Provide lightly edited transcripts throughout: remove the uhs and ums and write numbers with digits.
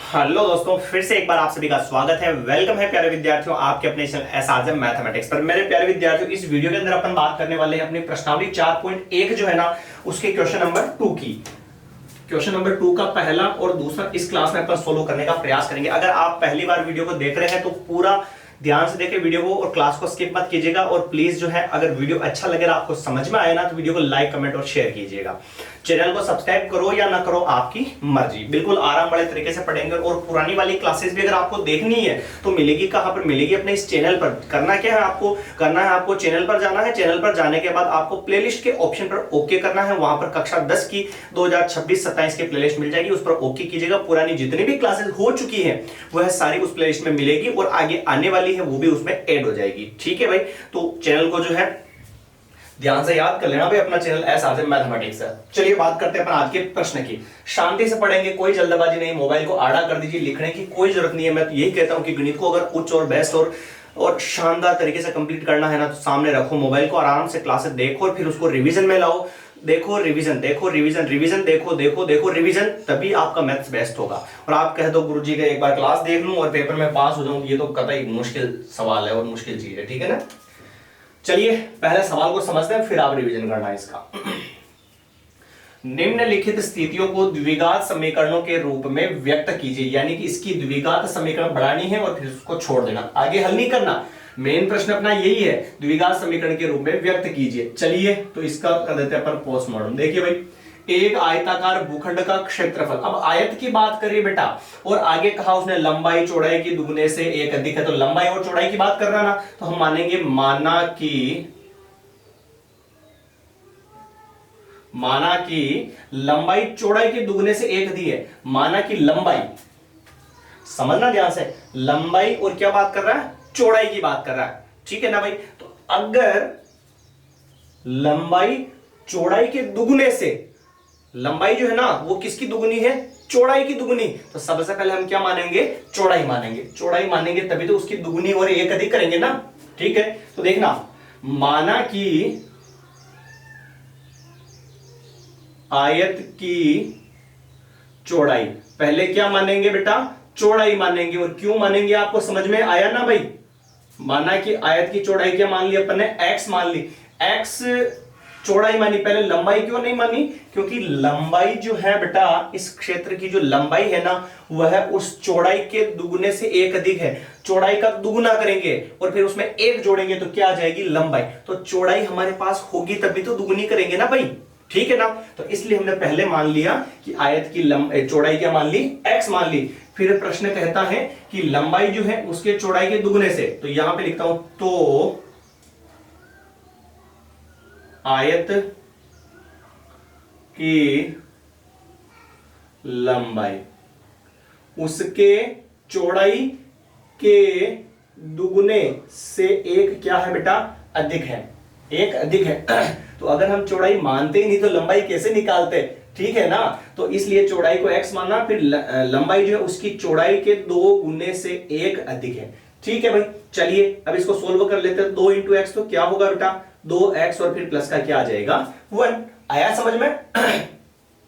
Hello दोस्तों, फिर से एक बार आप सभी का स्वागत है। वेलकम है प्यारे विद्यार्थियों आपके अपने चैनल एसआरएम मैथमेटिक्स पर। मेरे प्यारे विद्यार्थियों, इस वीडियो के अंदर अपन बात करने वाले हैं अपनी प्रश्नावली 4.1 जो है ना, उसके क्वेश्चन नंबर 2 की। क्वेश्चन नंबर 2 का पहला और दूसरा इस क्लास में अपन सोल्व करने का प्रयास करेंगे। अगर आप पहली बार वीडियो को देख रहे हैं तो पूरा ध्यान से देखें वीडियो को और क्लास को स्किप मत कीजिएगा। और प्लीज जो है, अगर वीडियो अच्छा लगे, आपको समझ में आए ना, तो वीडियो को लाइक, कमेंट और शेयर कीजिएगा। चैनल को सब्सक्राइब करो या ना करो, आपकी मर्जी। बिल्कुल आराम वाले तरीके से पढ़ेंगे। और पुरानी वाली क्लासेस भी अगर आपको देखनी है तो मिलेगी कहां पर? मिलेगी अपने इस चैनल पर। करना क्या है आपको? करना है आपको चैनल पर जाना है। चैनल पर जाने के बाद आपको प्लेलिस्ट के ऑप्शन पर ओके करना है। वहां पर कक्षा 10 की 2026-27 की प्लेलिस्ट मिल जाएगी, उस पर ओके कीजिएगा। पुरानी जितनी भी क्लासेस हो चुकी है वह सारी उस प्लेलिस्ट में मिलेगी और आगे आने वाली है वो भी उसमें ऐड हो जाएगी। ठीक है भाई, तो चैनल को जो है ध्यान से याद कर लेना भाई, अपना चैनल एसआरएम मैथमेटिक्स है। चलिए बात करते हैं अपन आज के प्रश्न की। शांति से पढ़ेंगे, कोई जल्दबाजी नहीं। मोबाइल को आड़ा कर दीजिए, लिखने की कोई जरूरत नहीं है। मैं तो यही कहता हूं कि गणित को अगर उच्च और बेस्ट और शानदार तरीके से कंप्लीट करना है ना, तो सामने रखो मोबाइल को, आराम से क्लासेस देखो और फिर उसको रिवीजन में लाओ। देखो रिवीजन, देखो रिवीजन, रिवीजन देखो, देखो देखो रिवीजन, तभी आपका मैथ्स बेस्ट होगा। और आप कह दो गुरुजी का एक बार क्लास देख लूं और पेपर में पास हो जाऊं, ये तो कतई मुश्किल सवाल है और मुश्किल चीज है। ठीक है ना? चलिए पहले सवाल को समझते हैं, फिर आप रिवीजन करना है इसका। निम्नलिखित स्थितियों को द्विघात समीकरणों के रूप में व्यक्त कीजिए। यानी कि इसकी द्विघात समीकरण बढ़ानी है और फिर उसको छोड़ देना, आगे हल नहीं करना। मेन प्रश्न अपना यही है, द्विघात समीकरण के रूप में व्यक्त कीजिए। चलिए तो इसका कर देते हैं अपन पोस्टमार्टम। देखिए भाई, एक आयताकार भूखंड का क्षेत्रफल। अब आयत की बात करिए बेटा, और आगे कहा उसने लंबाई चौड़ाई की दुगने से एक अधिक है, तो लंबाई और चौड़ाई की बात कर रहा ना, तो हम मानेंगे माना कि लंबाई चौड़ाई के दुगने से एक अधिक है। माना कि लंबाई, समझना ध्यान से, लंबाई और क्या बात कर रहा है? चौड़ाई की बात कर रहा है। ठीक है ना भाई? तो अगर लंबाई चौड़ाई के दुगने से, लंबाई जो है ना वो किसकी दुगनी है? चौड़ाई की दुगनी। तो सबसे पहले हम क्या मानेंगे? चौड़ाई मानेंगे। चौड़ाई मानेंगे तभी तो उसकी दुगनी और एक अधिक करेंगे ना। ठीक है, तो देखना, माना कि आयत की चौड़ाई, पहले क्या मानेंगे बेटा? चौड़ाई मानेंगे। और क्यों मानेंगे आपको समझ में आया ना भाई? माना कि आयत की चौड़ाई क्या मान ली अपन ने? x मान ली। x चौड़ाई मानी, पहले लंबाई क्यों नहीं मानी? क्योंकि लंबाई जो है बेटा, इस क्षेत्र की जो लंबाई है ना, वह उस चौड़ाई के दुगने से एक अधिक है। चौड़ाई का दुगना करेंगे और फिर उसमें एक जोड़ेंगे तो क्या आ जाएगी? लंबाई। तो चौड़ाई हमारे पास होगी तभी तो दुगनी करेंगे ना भाई। ठीक है ना? तो इसलिए हमने पहले मान लिया कि आयत की चौड़ाई क्या मान ली? x मान ली। फिर प्रश्न कहता है कि लंबाई जो है उसके चौड़ाई के दुगने से, तो यहां पे लिखता हूं, तो आयत की लंबाई उसके चौड़ाई के दुगने से एक क्या है बेटा? अधिक है। एक अधिक है। तो अगर हम चौड़ाई मानते ही नहीं तो लंबाई कैसे निकालते? ठीक है ना? तो इसलिए चौड़ाई को x माना, फिर लंबाई जो है उसकी चौड़ाई के 2 गुने से एक अधिक है। ठीक है भाई, चलिए अब इसको सोल्व कर लेते हैं। 2 इंटू एक्स तो क्या होगा बेटा? 2x और फिर प्लस का क्या आ जाएगा? 1। आया समझ में?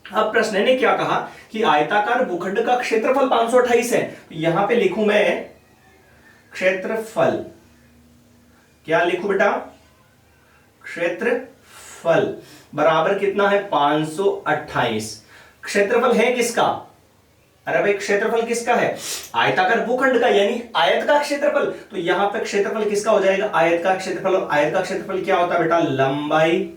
अब प्रश्न ने क्या कहा कि आयताकार भूखंड का क्षेत्रफल 528 है। यहां पे लिखूं मैं क्षेत्रफल, क्या लिखूं बेटा? क्षेत्रफल बराबर कितना है? 528। क्षेत्रफल है किसका? अरे भाई क्षेत्रफल किसका है? आयताकार भूखंड का, यानी आयत का क्षेत्रफल। तो यहां पे क्षेत्रफल किसका हो जाएगा? आयत का क्षेत्रफल। और आयत का क्षेत्रफल क्या होता है बेटा? लंबाई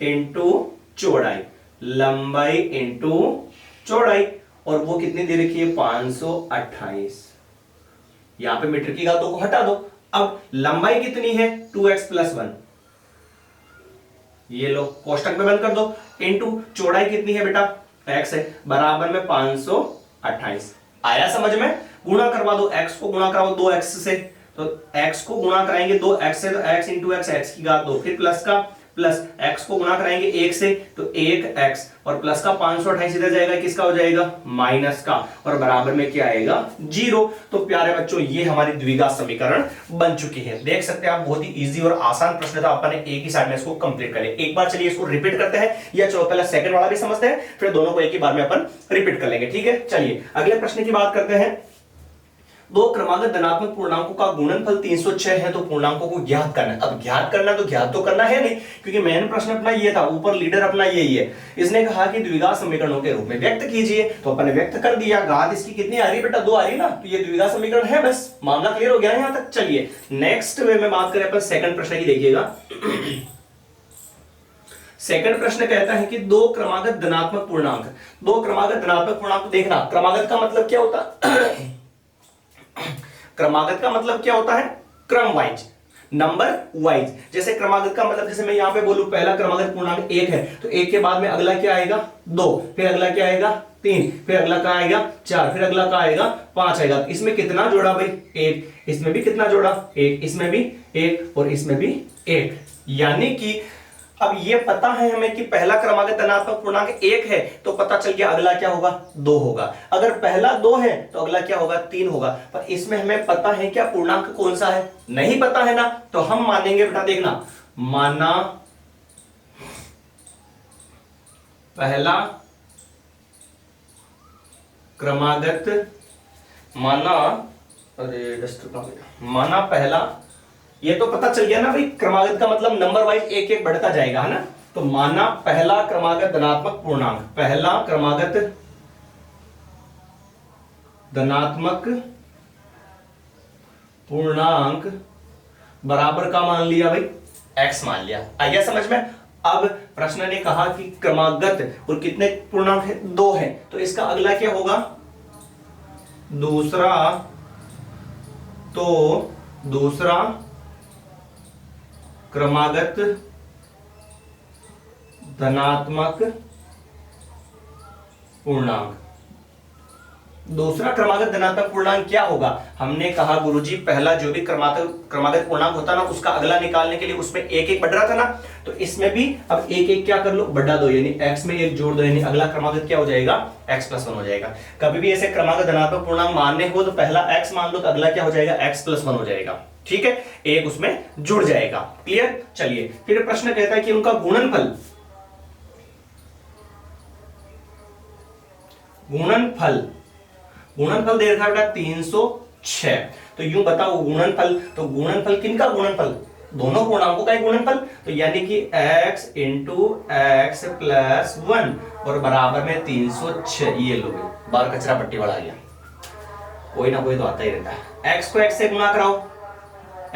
इंटू चौड़ाई। लंबाई इंटू चौड़ाई। और वो कितनी दे रखी है? 528। यहां पे मीटर की घातों को हटा दो। अब लंबाई कितनी है? 2x + 1। ये लो कोष्टक में बंद कर दो। इंटू चौड़ाई कितनी है बेटा? x है, बराबर में 528। आया समझ में? गुणा करवा दो, x को गुणा कराओ 2x से, तो x को गुणा कराएंगे 2x से, तो x इंटू x, x की घात 2, फिर प्लस का प्लस x को गुणा कराएंगे 1 से तो 1x और प्लस का 528 इधर जाएगा, किसका हो जाएगा माइनस का, और बराबर में क्या आएगा 0। तो प्यारे बच्चों ये हमारी द्विघात समीकरण बन चुकी है। देख सकते हैं आप, बहुत ही इजी और आसान प्रश्न था, अपन ने एक ही साइड में इसको कंप्लीट कर लिया। एक बार चलिए इसको रिपीट करते हैं, या चलो पहले सेकंड वाला भी समझते हैं, फिर दोनों को एक ही बार में अपन रिपीट कर लेंगे। ठीक है, चलिए अगले प्रश्न की बात करते हैं। दो क्रमागत धनात्मक पूर्णांकों का गुणनफल 306 है, तो पूर्णांकों को ज्ञात करना है। अब ज्ञात करना तो ज्ञात तो करना है नहीं, क्योंकि मेन प्रश्न अपना ये था, ऊपर लीडर अपना यही है। इसने कहा कि द्विघात समीकरणों के रूप में व्यक्त कीजिए, तो अपन ने व्यक्त कर दिया। घात इसकी कितनी आ रही बेटा 2 आ रही ना, तो ये द्विघात समीकरण है, बस मामला क्लियर हो गया यहां तक। चलिए नेक्स्ट वे में बात करें अपन सेकंड प्रश्न की, देखिएगा। सेकंड प्रश्न कहता है कि दो क्रमागत धनात्मक पूर्णांक, दो क्रमागत धनात्मक पूर्णांक, देखना क्रमागत का मतलब क्या होता है क्रमागत का मतलब क्या होता है, क्रम वाइज, नंबर वाइज। जैसे क्रमागत का मतलब, जैसे मैं यहां पे बोलूं पहला क्रमागत पूर्णांक 1 है, तो 1 के बाद में अगला क्या आएगा 2, फिर अगला क्या आएगा 3, फिर अगला क्या आएगा 4, फिर अगला क्या आएगा 5 आएगा। इसमें कितना जोड़ा भाई 1, इसमें भी कितना जोड़ा 1, इसमें भी 1 और इसमें भी 1। यानी कि अब ये पता है हमें कि पहला क्रमागत धनात्मक पूर्णांक 1 है, तो पता चल गया अगला क्या होगा 2 होगा। अगर पहला 2 है तो अगला क्या होगा 3 होगा। पर इसमें हमें पता है क्या पूर्णांक कौन सा है, नहीं पता है ना, तो हम मानेंगे बेटा, देखना माना पहला क्रमागत, माना पहला, ये तो पता चल गया ना भाई, क्रमागत का मतलब नंबर वाइज एक एक बढ़ता जाएगा, है ना। तो माना पहला क्रमागत धनात्मक पूर्णांक, पहला क्रमागत धनात्मक पूर्णांक बराबर का मान लिया भाई x मान लिया। आ गया समझ में। अब प्रश्न ने कहा कि क्रमागत और कितने पूर्णांक है 2 है, तो इसका अगला क्या होगा दूसरा, तो दूसरा क्रमागत धनात्मक पूर्णांक, दूसरा क्रमागत धनात्मक पूर्णांक क्या होगा। हमने कहा गुरुजी पहला जो भी क्रमागत पूर्णांक होता ना, उसका अगला निकालने के लिए उसमें एक एक बढ़ रहा था ना, तो इसमें भी अब एक एक क्या कर लो बढ़ा दो, यानी x में एक जोड़ दो, यानी अगला क्रमागत क्या हो जाएगा x+1 हो जाएगा। कभी भी ऐसे क्रमागत धनात्मक पूर्णांक मानने हो तो पहला x मान लो, तो अगला क्या हो जाएगा x+1 हो जाएगा। ठीक है, एक उसमें जुड़ जाएगा। क्लियर। चलिए फिर प्रश्न कहता है कि उनका गुणनफल, गुणनफल दे रखा बेटा 306। तो यूं बताओ गुणनफल, तो गुणनफल किनका गुणनफल, दोनों पूर्णांकों का एक गुणनफल, तो यानी कि x इंटू एक्स प्लस 1 और बराबर में 306। ये लो बार कचरा पट्टी वाला आ गया, कोई ना कोई तो आता ही रहता है। x को x से गुणा कराओ,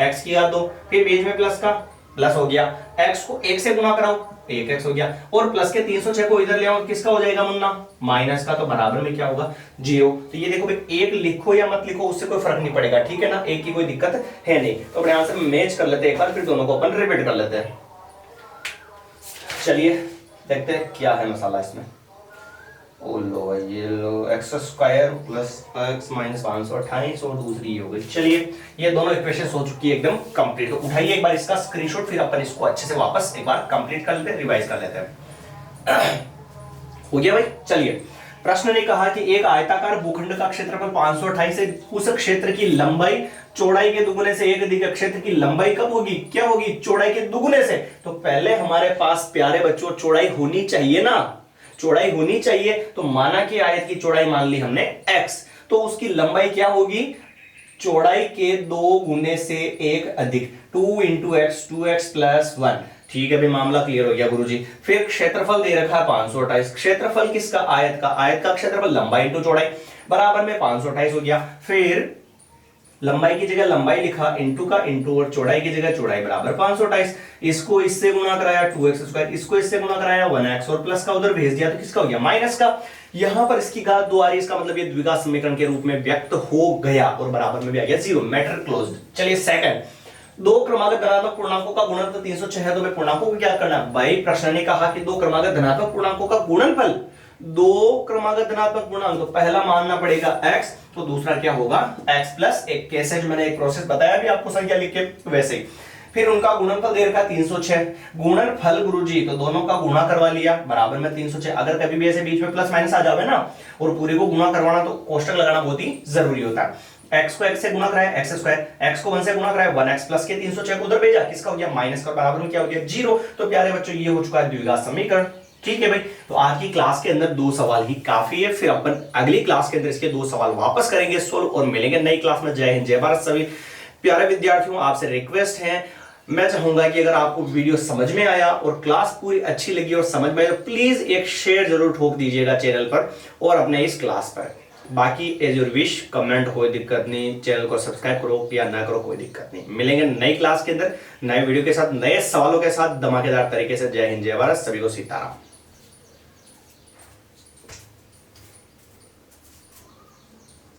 x की याद दो, फिर बीच में प्लस का प्लस हो गया, x को 1 से गुणा कराओ 1x हो गया, और प्लस के 306 को इधर ले आओ, किसका हो जाएगा मुन्ना माइनस का, तो बराबर में क्या होगा 0। तो ये देखो भाई, एक लिखो या मत लिखो उससे कोई फर्क नहीं पड़ेगा, ठीक है ना, एक की कोई दिक्कत है नहीं। तो अपने आंसर मैच कर लेते हैं एक बार, फिर दोनों को अपन रिपीट कर लेते हैं। चलिए देखते हैं क्या है मसाला इसमें। ओ लो भाई, ये लो x² प्लस x माइनस 528 और दूसरी ये हो गई। चलिए ये दोनों इक्वेशन हो चुकी है एकदम कंप्लीट। तो उठाइए एक बार इसका स्क्रीनशॉट, फिर अपन इसको अच्छे से वापस एक बार कंप्लीट कर लेते हैं, रिवाइज कर लेते हैं। हो गया भाई। चलिए प्रश्न ने कहा कि एक आयताकार भूखंड का क्षेत्रफल 528 है, उस क्षेत्र की लंबाई चौड़ाई के दुगुने से एक अधिक, क्षेत्र की लंबाई कब होगी, क्या होगी, चौड़ाई के दुगुने से। तो पहले हमारे पास प्यारे बच्चों चौड़ाई होनी चाहिए ना, चौड़ाई होनी चाहिए। तो माना कि आयत की चौड़ाई मान ली हमने x, तो उसकी लंबाई क्या होगी, चौड़ाई के 2 गुने से 1 अधिक, 2 इंटू एक्स, 2x प्लस 1। ठीक है भाई, मामला क्लियर हो गया गुरुजी। फिर क्षेत्रफल दे रखा है 528, क्षेत्रफल किसका, आयत का, आयत का क्षेत्रफल लंबाई इंटू चौड़ाई बराबर में 528 हो गया। फिर लंबाई की जगह लंबाई लिखा, इंटू का इंटू, और चौड़ाई की जगह चौड़ाई बराबर 528। इसको इससे गुणा कराया 2x², इसको इससे गुणा कराया 1x, और प्लस का उधर भेज दिया तो किसका हो गया माइनस का। यहां पर इसकी घात 2 आ रही है, इसका मतलब ये द्विघात समीकरण के रूप में व्यक्त हो गया, और बराबर में भी आ गया 0, मैटर क्लोज्ड। चलिए सेकंड, दो क्रमागत धनात्मक पूर्णांकों का गुणनफल 306 है, तो मैं पूर्णांकों को क्या करना है भाई, प्रश्न ने कहा कि दो क्रमागत धनात्मक पूर्णांकों का गुणनफल, दो क्रमागत धनात्मक पूर्णांक, तो पहला मानना पड़ेगा x, तो दूसरा क्या होगा x+1। कैसे, जो मैंने एक प्रोसेस बताया भी आपको संख्या लिख के, वैसे फिर उनका गुणनफल दे रखा 306, गुणनफल गुरुजी तो दोनों का गुणा करवा लिया बराबर में 306। अगर कभी भी ऐसे बीच में प्लस माइनस आ जावे ना और पूरे को गुणा करवाना तो कोष्टक लगाना बहुत ही जरूरी होता है। x को x से गुणा कराया एक्स स्क्वायर, x को 1 से गुणा कराया 1x प्लस के 306 उधर भेजा, किसका हो गया माइनस का, बराबर में क्या हो गया 0। तो प्यारे बच्चों ये हो चुका है द्विघात समीकरण। ठीक है भाई, तो आज की क्लास के अंदर 2 सवाल ही काफी है, फिर अपन अगली क्लास के अंदर इसके 2 सवाल वापस करेंगे सोल्व और मिलेंगे नई क्लास में। जय हिंद जय भारत। सभी प्यारे विद्यार्थियों आपसे रिक्वेस्ट है, मैं चाहूंगा कि अगर आपको वीडियो समझ में आया और क्लास पूरी अच्छी लगी और समझ में आया तो प्लीज एक शेयर जरूर ठोक दीजिएगा चैनल पर और अपने इस क्लास पर। बाकी एज योर विश, कमेंट कोई दिक्कत नहीं, चैनल को सब्सक्राइब करो या ना करो कोई दिक्कत नहीं। मिलेंगे नई क्लास के अंदर नए वीडियो के साथ, नए सवालों के साथ धमाकेदार तरीके से। जय हिंद जय भारत, सभी को सीताराम।